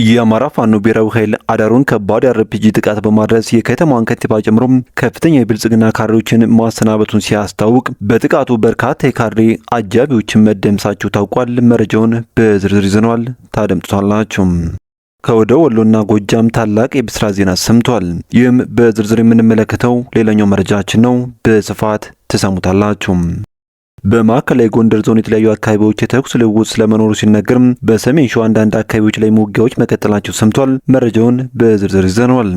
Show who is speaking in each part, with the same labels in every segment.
Speaker 1: የአማራ ፋኖ ብሔራዊ ኃይል አዳሩን ከባድ አርፒጂ ጥቃት በማድረስ የከተማዋን ከንቲባ ጨምሮ ከፍተኛ የብልጽግና ካድሬዎችን ማሰናበቱን ሲያስታውቅ በጥቃቱ በርካታ የካድሬ አጃቢዎችን መደምሳቸው ታውቋል። መረጃውን በዝርዝር ይዘነዋል፣ ታደምጡታላችሁ። ከወደ ወሎና ጎጃም ታላቅ የብስራት ዜና ሰምቷል። ይህም በዝርዝር የምንመለከተው ሌላኛው መረጃችን ነው። በስፋት ትሰሙታላችሁ። በማዕከላዊ ጎንደር ዞን የተለያዩ አካባቢዎች የተኩስ ልውውጥ ስለመኖሩ ሲነገር በሰሜን ሸዋ አንዳንድ አካባቢዎች ላይ ውጊያዎች መቀጠላቸው ሰምቷል። መረጃውን በዝርዝር ይዘነዋል።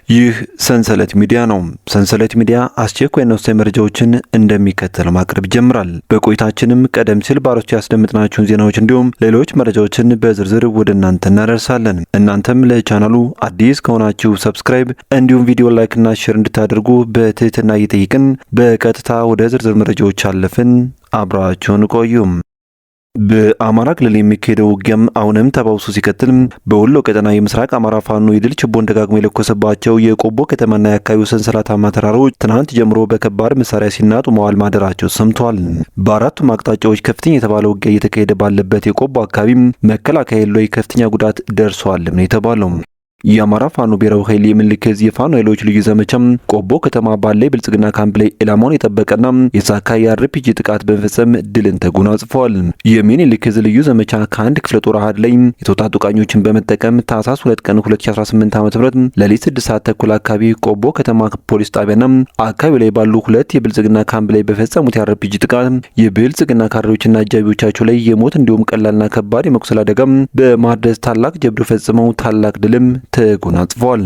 Speaker 1: ይህ ሰንሰለት ሚዲያ ነው። ሰንሰለት ሚዲያ አስቸኳይና ወሳኝ መረጃዎችን እንደሚከተል ማቅረብ ይጀምራል። በቆይታችንም ቀደም ሲል ባሮች ያስደምጥናችሁን ዜናዎች እንዲሁም ሌሎች መረጃዎችን በዝርዝር ወደ እናንተ እናደርሳለን። እናንተም ለቻናሉ አዲስ ከሆናችሁ ሰብስክራይብ እንዲሁም ቪዲዮ ላይክና ሼር እንድታደርጉ በትህትና እየጠየቅን በቀጥታ ወደ ዝርዝር መረጃዎች አለፍን። አብራችሁን ቆዩም። በአማራ ክልል የሚካሄደው ውጊያም አሁንም ተባብሶ ሲቀጥል በወሎ ቀጠና የምስራቅ አማራ ፋኖ የድል ችቦን ደጋግሞ የለኮሰባቸው የቆቦ ከተማና የአካባቢው ሰንሰለታማ ተራሮች ትናንት ጀምሮ በከባድ መሳሪያ ሲናጡ መዋል ማደራቸው ሰምተዋል። በአራቱም አቅጣጫዎች ከፍተኛ የተባለ ውጊያ እየተካሄደ ባለበት የቆቦ አካባቢ መከላከያ የለው ከፍተኛ ጉዳት ደርሷል ነው የተባለው። የአማራ ፋኖ ብሔራዊ ኃይል የምኒልክ ዕዝ የፋኖ ኃይሎች ልዩ ዘመቻም ቆቦ ከተማ ባለ ብልጽግና ካምፕ ላይ ኢላማውን የጠበቀና የሳካ የአርፒጂ ጥቃት በመፈጸም ድልን ተጎናጽፈዋል። የምኒልክ ዕዝ ልዩ ዘመቻ ከአንድ ክፍለ ጦር አሃድ ላይ የተውጣጡ ቃኞችን በመጠቀም ታህሳስ 2 ቀን 2018 ዓ.ም ሌሊት 6 ሰዓት ተኩል አካባቢ ቆቦ ከተማ ፖሊስ ጣቢያና አካባቢ ላይ ባሉ ሁለት የብልጽግና ካምፕ ላይ በፈጸሙት የአርፒጂ ጥቃት የብልጽግና ካድሬዎችና አጃቢዎቻቸው ላይ የሞት እንዲሁም ቀላልና ከባድ የመቁሰል አደጋ በማድረስ ታላቅ ጀብዱ ፈጽመው ታላቅ ድልም ተጎናጽፈዋል።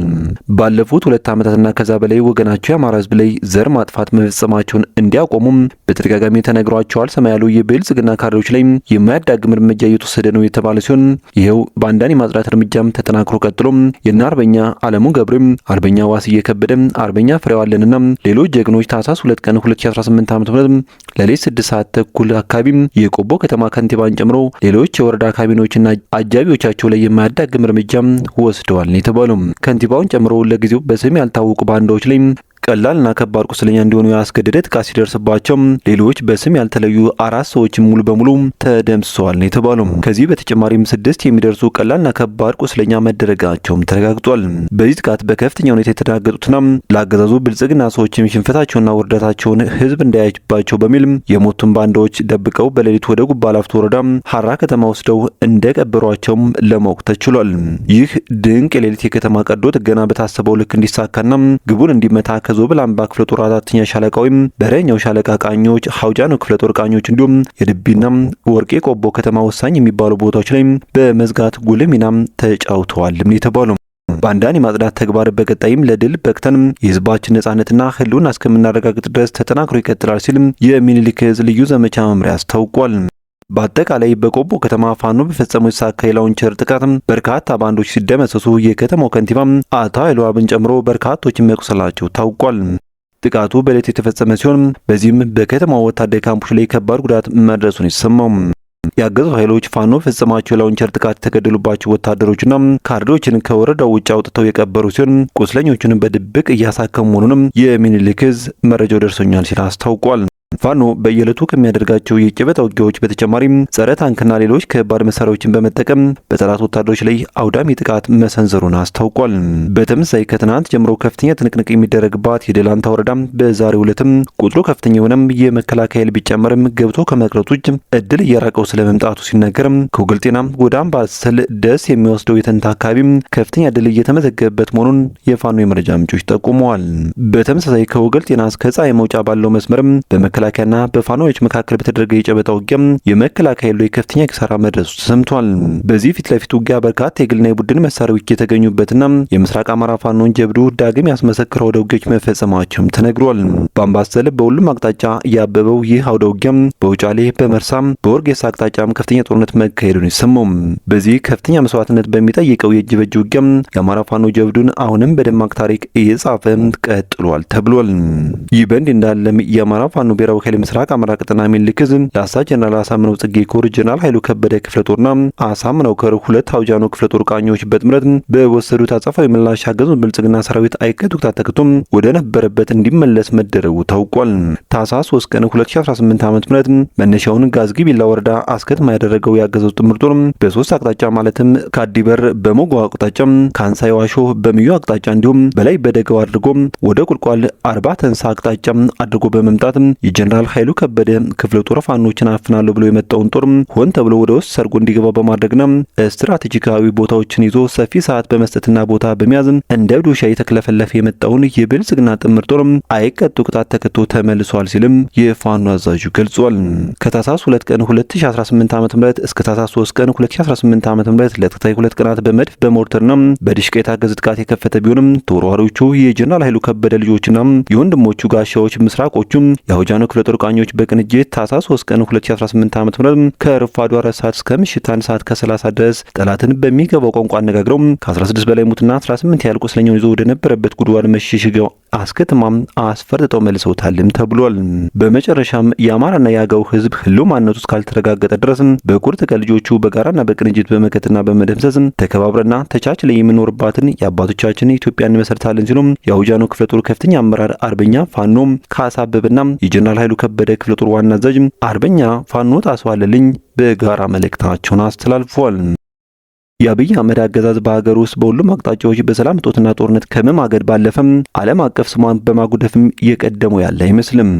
Speaker 1: ባለፉት 2 ዓመታትና ከዛ በላይ ወገናቸው የአማራ ሕዝብ ላይ ዘር ማጥፋት መፈጸማቸውን እንዲያቆሙም በተደጋጋሚ ተነግሯቸዋል። ሰማያሉ የብልጽግና ካድሬዎች ላይ የማያዳግም እርምጃ እየተወሰደ ነው የተባለ ሲሆን ይኸው ባንዳን የማጽዳት እርምጃም ተጠናክሮ ቀጥሎ የና አርበኛ አለሙ ገብሬም፣ አርበኛ ዋስዬ ከበደ፣ አርበኛ ፍሬዋለንና ሌሎች ጀግኖች ታህሳስ 2 ቀን 2018 ዓ.ም ሌሊት 6 ሰዓት ተኩል አካባቢ የቆቦ ከተማ ከንቲባን ጨምሮ ሌሎች የወረዳ ካቢኔዎችና አጃቢዎቻቸው ላይ የማያዳግም እርምጃ ወስደዋል የተባለው ከንቲባውን ጨምሮ ለጊዜው በስም ያልታወቁ ባንዳዎች ላይ ቀላልና ከባድ ቁስለኛ እንዲሆኑ ያስገደደ ጥቃት ሲደርስባቸው ሌሎች በስም ያልተለዩ 4 ሰዎች ሙሉ በሙሉ ተደምስሰዋል የተባለው። ከዚህ በተጨማሪም 6 የሚደርሱ ቀላልና ከባድ ቁስለኛ መደረጋቸውም ተረጋግጧል። በዚህ ጥቃት በከፍተኛ ሁኔታ የተደናገጡትና ለአገዛዙ ብልጽግና ሰዎችም ሽንፈታቸውና ውርደታቸውን ህዝብ እንዳያይባቸው በሚል የሞቱን ባንዳዎች ደብቀው በሌሊት ወደ ጉባ ላፍቶ ወረዳ ሐራ ከተማ ወስደው እንደቀበሯቸውም ለማወቅ ተችሏል። ይህ ድንቅ የሌሊት የከተማ ቀዶ ጥገና በታሰበው ልክ እንዲሳካና ግቡን እንዲመታ ዞብል አምባ ክፍለ ጦር 4ኛ ሻለቃ ወይም በረኛው ሻለቃ ቃኞች፣ ሐውጃኖ ክፍለ ጦር ቃኞች እንዲሁም የድቢና ወርቄ ቆቦ ከተማ ወሳኝ የሚባሉ ቦታዎች ላይ በመዝጋት ጉልህ ሚናም ተጫውተዋል የተባለው። ባንዳን የማጽዳት ተግባር በቀጣይም ለድል በቅተን የህዝባችን ነጻነትና ህልውና እስከምናረጋግጥ ድረስ ተጠናክሮ ይቀጥላል ሲል የምኒልክ ዕዝ ልዩ ዘመቻ መምሪያ አስታውቋል። በአጠቃላይ በቆቦ ከተማ ፋኖ በፈጸመው የተሳካ የላውንቸር ጥቃት በርካታ ባንዶች ሲደመሰሱ የከተማው ከንቲባ አቶ ኃይሉ አብን ጨምሮ በርካቶች መቁሰላቸው ታውቋል። ጥቃቱ በሌሊት የተፈጸመ ሲሆን በዚህም በከተማው ወታደራዊ ካምፖች ላይ ከባድ ጉዳት መድረሱን ይሰማው። ያገዙ ኃይሎች ፋኖ ፈጸማቸው የላውንቸር ጥቃት የተገደሉባቸው ወታደሮችና ካድሬዎችን ከወረዳው ውጭ አውጥተው የቀበሩ ሲሆን ቁስለኞቹን በድብቅ እያሳከሙ መሆኑንም የምኒልክ ዕዝ መረጃው ደርሶኛል ሲል አስታውቋል። ፋኖ በየዕለቱ ከሚያደርጋቸው የጨበጣ ውጊያዎች በተጨማሪም ጸረ ታንክና ሌሎች ከባድ መሳሪያዎችን በመጠቀም በጠላት ወታደሮች ላይ አውዳሚ ጥቃት መሰንዘሩን አስታውቋል። በተመሳሳይ ከትናንት ጀምሮ ከፍተኛ ትንቅንቅ የሚደረግባት የደላንታ ወረዳ በዛሬው ዕለትም ቁጥሩ ከፍተኛ የሆነም የመከላከያ ኃይል ቢጨመርም ገብቶ ከመቅረቱ ውጭ እድል እየራቀው ስለመምጣቱ ሲነገርም ከወገል ጤና ወደ አምባሰል ደስ የሚወስደው የተንታ አካባቢ ከፍተኛ እድል እየተመዘገበበት መሆኑን የፋኖ የመረጃ ምንጮች ጠቁመዋል። በተመሳሳይ ከወገል ጤና እስከ ፀሐይ መውጫ ባለው መስመርም በመከላከያና በፋኖዎች መካከል በተደረገ የጨበጣ ውጊያ የመከላከያ ኃይሉ ከፍተኛ ኪሳራ መድረሱ ተሰምቷል። በዚህ ፊት ለፊት ውጊያ በርካታ የግልና የቡድን መሳሪያዎች የተገኙበትና የምስራቅ አማራ ፋኖን ጀብዱ ዳግም ያስመሰክረው አውደ ውጊያዎች መፈጸማቸውም ተነግሯል። በአምባሰል በሁሉም አቅጣጫ ያበበው ይህ አውደ ውጊያ በውጫሌ፣ በመርሳም፣ በወርጌሳ አቅጣጫም ከፍተኛ ጦርነት መካሄዱን ይሰማው። በዚህ ከፍተኛ መስዋዕትነት በሚጠይቀው የእጅ በእጅ ውጊያ የአማራ ፋኖ ጀብዱን አሁንም በደማቅ ታሪክ እየጻፈ ቀጥሏል ተብሏል። ይህ በእንዲህ እንዳለም የአማራ ፋኖ ብሔራዊ ብሔራዊ ኃይል ምስራቅ አማራ ቀጠና ሚኒልክ ዕዝ ላስታ ጀነራል አሳምነው ጽጌ ኮር ጀነራል ኃይሉ ከበደ ክፍለ ጦርና አሳምነው ኮር ሁለት አውጃኖ ክፍለ ጦር ቃኞች በጥምረት በወሰዱት አጸፋዊ ምላሽ ያገዙት ብልጽግና ሰራዊት አይቀጡ ቅጣት ተከትሎ ወደ ነበረበት እንዲመለስ መደረጉ ታውቋል። ታህሳስ 3 ቀን 2018 ዓ.ም መነሻውን ጋዝጊቢላ ወረዳ አስከትማ ያደረገው ያገዘው ጥምር ጦር በሶስት አቅጣጫ ማለትም ከአዲበር በሞጎ አቅጣጫ ካንሳይ ዋሾ በሚዩ አቅጣጫ እንዲሁም በላይ በደጋው አድርጎ ወደ ቁልቋል 40 ተንሳ አቅጣጫ አድርጎ በመምጣት የጀነራል ኃይሉ ከበደ ክፍለ ጦር ፋኖችን አፍናለሁ ብሎ የመጣውን ጦር ሆን ተብሎ ወደ ውስጥ ሰርጎ እንዲገባ በማድረግና ስትራቴጂካዊ ቦታዎችን ይዞ ሰፊ ሰዓት በመስጠትና ቦታ በመያዝ እንደ ዶሻ የተክለፈለፈ የመጣውን የብልጽግና ጥምር ጦር አይቀጡ ቅጣት ተከቶ ተመልሷል ሲልም የፋኖ አዛዡ ገልጿል። ከታህሳስ 2 ቀን 2018 ዓ.ም እስከ ታህሳስ 3 ቀን 2018 ዓ.ም ለተከታታይ 2 ቀናት በመድፍ በሞርተርና በዲሽቃ የታገዘ ጥቃት የከፈተ ቢሆንም ተወርዋሪዎቹ የጀነራል ኃይሉ ከበደ ልጆችና የወንድሞቹ ጋሻዎች ምስራቆቹም የአውጃኖ ክፍለ ጦር ቃኞች በቅንጅት ታህሳስ 3 ቀን 2018 ዓ.ም ከረፋዱ 4 ሰዓት እስከ ምሽት 1 ሰዓት ከ30 ድረስ ጠላትን በሚገባው ቋንቋ አነጋግረው ከ16 በላይ ሙትና 18 ያህል ቁስለኛውን ይዞ ወደ ነበረበት ጉድጓድ መሸሽገው አስከትማም አስፈርጥጠው መልሰውታልም ተብሏል። በመጨረሻም የአማራና የአገው ህዝብ ህልውናነቱ እስካልተረጋገጠ ድረስ በቁርጥ ቀን ልጆቹ በጋራና በቅንጅት በመከትና በመደምሰስ ተከባብረና ተቻችለ የምኖርባትን የአባቶቻችን ኢትዮጵያን እንመሰርታለን ሲሉም የአውጃኖ ክፍለ ጦር ከፍተኛ አመራር አርበኛ ፋኖ ካሳ አበበና የጀነራል ኃይሉ ከበደ ክፍለ ጦር ዋና አዛዥ አርበኛ ፋኖ ታስዋለልኝ በጋራ መልእክታቸውን አስተላልፈዋል። የአብይ አህመድ አገዛዝ በሀገር ውስጥ በሁሉም አቅጣጫዎች በሰላም እጦትና ጦርነት ከመማገድ ባለፈም ዓለም አቀፍ ስሟን በማጉደፍም እየቀደመው ያለ አይመስልም።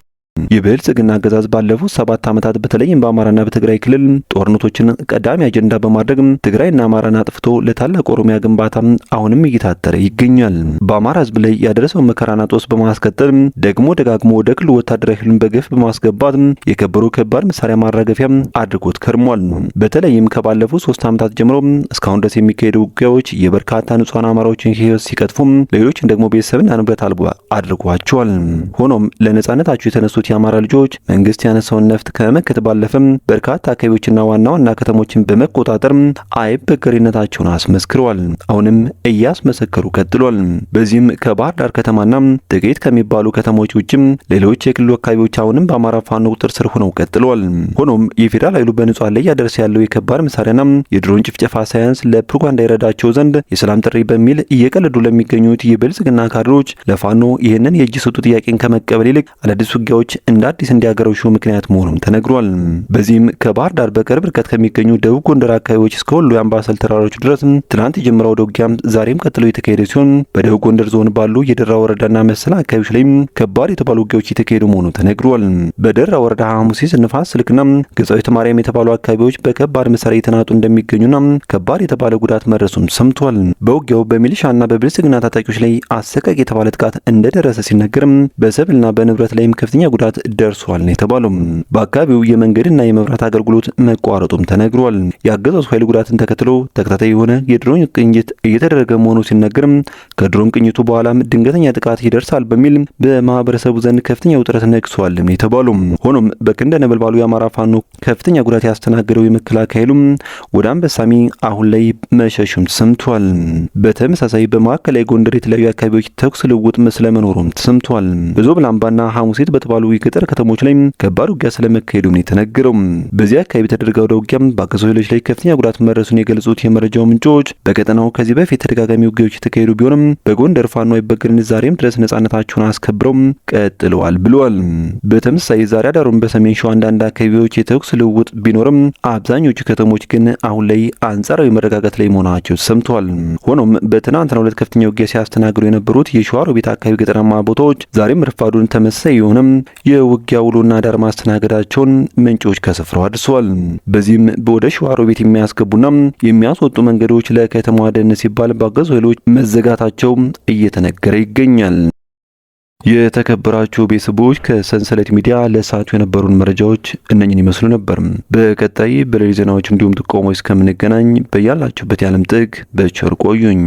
Speaker 1: የብልጽግና አገዛዝ ባለፉት 7 ዓመታት በተለይም በአማራና በትግራይ ክልል ጦርነቶችን ቀዳሚ አጀንዳ በማድረግ ትግራይና አማራን አጥፍቶ ለታላቅ ኦሮሚያ ግንባታ አሁንም እየታተረ ይገኛል። በአማራ ህዝብ ላይ ያደረሰው መከራና ጦስ በማስከተል ደግሞ ደጋግሞ ወደ ክልሉ ወታደራዊ ኃይልን በገፍ በማስገባት የከበሩ ከባድ መሳሪያ ማራገፊያ አድርጎት ከርሟል። በተለይም ከባለፉት 3 ዓመታት ጀምሮ እስካሁን ድረስ የሚካሄዱ ውጊያዎች የበርካታ ንጹሃን አማራዎችን ህይወት ሲቀጥፉ ሌሎችን ደግሞ ቤተሰብና ንብረት አልባ አድርጓቸዋል። ሆኖም ለነጻነታቸው የተነሱት የአማራ ልጆች መንግስት ያነሳውን ነፍጥ ከመከት ባለፈም በርካታ አካባቢዎችና ዋና ዋና ከተሞችን በመቆጣጠር አይበገሪነታቸውን አስመስክረዋል። አሁንም እያስመሰከሩ ቀጥሏል። በዚህም ከባህር ዳር ከተማና ጥቂት ከሚባሉ ከተሞች ውጭም ሌሎች የክልሉ አካባቢዎች አሁንም በአማራ ፋኖ ቁጥጥር ስር ሆነው ቀጥሏል። ሆኖም የፌዴራል ኃይሉ በንጹሃን ላይ ያደርስ ያለው የከባድ መሳሪያና የድሮን ጭፍጨፋ ሳያንስ ለፕሮፓጋንዳ ይረዳቸው ዘንድ የሰላም ጥሪ በሚል እየቀለዱ ለሚገኙት የብልጽግና ካድሮች ለፋኖ ይህንን የእጅ ሰጡ ጥያቄን ከመቀበል ይልቅ አዳዲስ ውጊያዎች እንደ አዲስ እንዲያገረሹ ምክንያት መሆኑም ተነግሯል። በዚህም ከባህር ዳር በቅርብ ርቀት ከሚገኙ ደቡብ ጎንደር አካባቢዎች እስከ ወሎ የአምባሰል ተራሮች ድረስ ትናንት የጀመረው ውጊያ ዛሬም ቀጥሎ የተካሄደ ሲሆን በደቡብ ጎንደር ዞን ባሉ የደራ ወረዳና መሰል አካባቢዎች ላይ ከባድ የተባሉ ውጊያዎች የተካሄዱ መሆኑ ተነግሯል። በደራ ወረዳ ሐሙሲስ፣ ንፋስ ስልክና ገጻዊት ማርያም የተባሉ አካባቢዎች በከባድ መሳሪያ የተናጡ እንደሚገኙና ከባድ የተባለ ጉዳት መድረሱም ሰምቷል። በውጊያው በሚሊሻና በብልጽግና ታጣቂዎች ላይ አሰቃቂ የተባለ ጥቃት እንደደረሰ ሲነገርም በሰብልና በንብረት ላይም ከፍተኛ ጉዳት ደርሷል ነው የተባለው። በአካባቢው የመንገድና የመብራት አገልግሎት መቋረጡም ተነግሯል። የአገዛዙ ኃይል ጉዳትን ተከትሎ ተከታታይ የሆነ የድሮን ቅኝት እየተደረገ መሆኑ ሲነገርም ከድሮን ቅኝቱ በኋላም ድንገተኛ ጥቃት ይደርሳል በሚል በማህበረሰቡ ዘንድ ከፍተኛ ውጥረት ነግሷል ነው የተባለው። ሆኖም በክንደ ነበልባሉ የአማራ ፋኖ ከፍተኛ ጉዳት ያስተናገደው የመከላከያ ኃይሉ ወደ አንበሳሚ አሁን ላይ መሸሹም ሰምቷል። በተመሳሳይ በማዕከላዊ ጎንደር የተለያዩ አካባቢዎች ተኩስ ልውውጥ ስለመኖሩም ተሰምቷል። በዞብላምባና ሐሙሲት በተባሉ የገጠር ከተሞች ላይ ከባድ ውጊያ ስለመካሄዱ ነው የተነገረው። በዚህ አካባቢ የተደረገው ውጊያ በአገዛዙ ኃይሎች ላይ ከፍተኛ ጉዳት መድረሱን የገለጹት የመረጃው ምንጮች በቀጠናው ከዚህ በፊት ተደጋጋሚ ውጊያዎች የተካሄዱ ቢሆንም በጎንደር ፋኖ አይበገሬነት ዛሬም ድረስ ነጻነታቸውን አስከብረው ቀጥለዋል ብለዋል። በተመሳሳይ ዛሬ አዳሩን በሰሜን ሸዋ አንዳንድ አካባቢዎች የተኩስ ልውውጥ ቢኖርም አብዛኞቹ ከተሞች ግን አሁን ላይ አንጻራዊ መረጋጋት ላይ መሆናቸው ሰምተዋል። ሆኖም በትናንትናው ዕለት ከፍተኛ ውጊያ ሲያስተናግዱ የነበሩት የሸዋሮቢት አካባቢ ገጠራማ ቦታዎች ዛሬም ረፋዱን ተመሳሳይ የሆነም የውጊያ ውሎና ዳር ማስተናገዳቸውን ምንጮች ከስፍራው አድርሰዋል። በዚህም ወደ ሸዋሮቢት የሚያስገቡና የሚያስወጡ መንገዶች ለከተማዋ ደህንነት ሲባል በአገዛዙ ኃይሎች መዘጋታቸው እየተነገረ ይገኛል። የተከበራችሁ ቤተሰቦች ከሰንሰለት ሚዲያ ለሰዓቱ የነበሩን መረጃዎች እነኝን ይመስሉ ነበር። በቀጣይ በሌሎች ዜናዎች እንዲሁም ጥቆሞች እስከምንገናኝ በያላችሁበት የዓለም ጥግ በቸር ቆዩኝ።